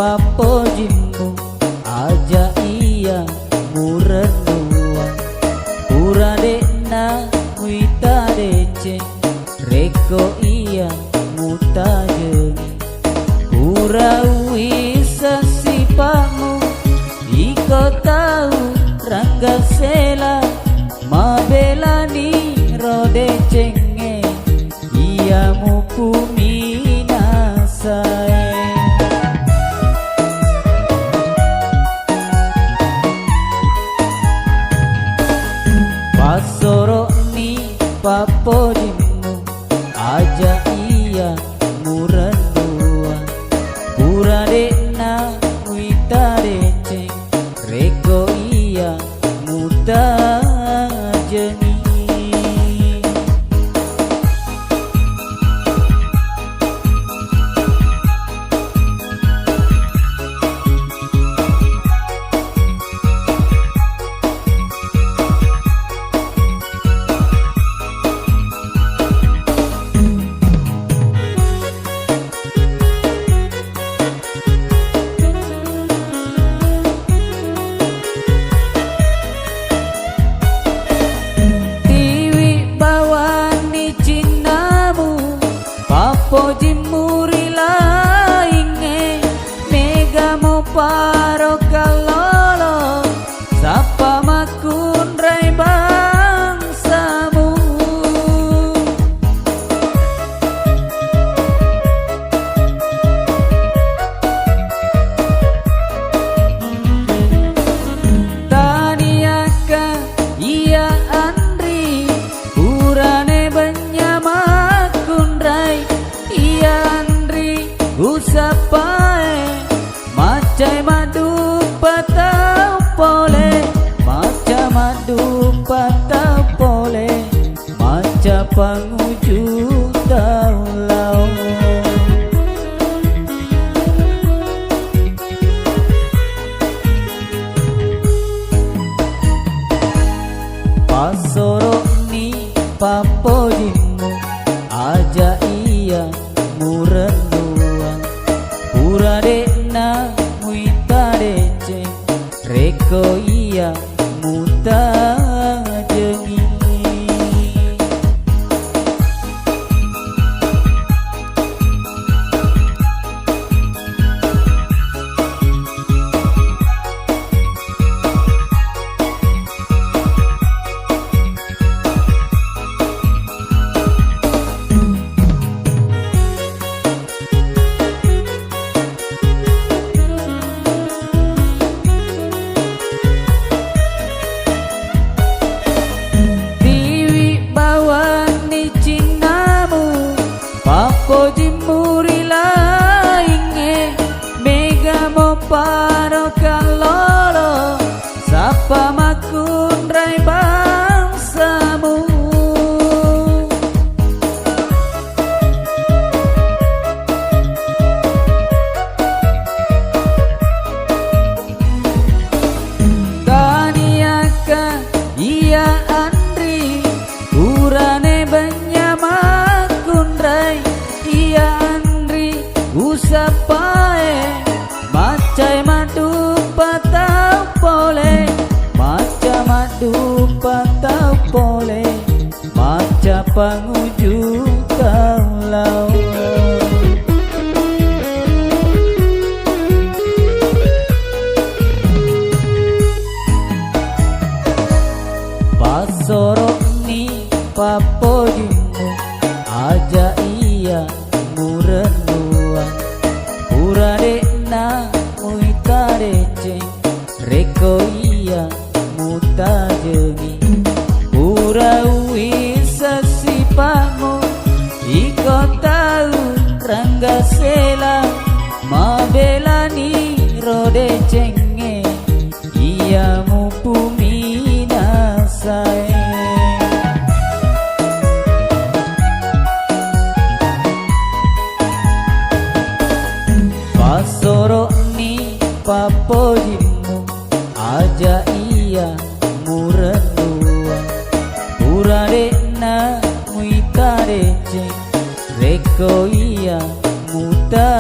papo jimmu aja iya murenua pura dekna muita dece reko iya muta jengi pura wisa sipamu iko tahu rangga sela mabelani rode cenge iya mukumi nasai pasoro ni papo jimmu aja iya murandua pura dekna muita dece reko iya muta jengi pojimurila inge mega mo paro kalolo sapa makun rai bangsamu taniaka iya andri purane banyamakun rai usapae macai madu patau pole maca madu patau pole maca panguju taulau pasoro ni papo jimmu aja iya murenua pura dekna muita dece reko iya muta jengi pojimurila inge mega mo paro kalolo sapa makun rai bangsamu taniaka iya andri urane banyamakun rai iya andri usapae macai madu patau pole maca madu patau pole maca panguju taulau pasoro ni papo jimmu aja iya murenua pura dekna muita dece reko iya muta jengi pura wisa sipamu iko tahu rangga sela mabelani rode cenge iya mupumi nasai pasoro ni papo jimmu aja iya murenua pura dekna muita dece reko iya muta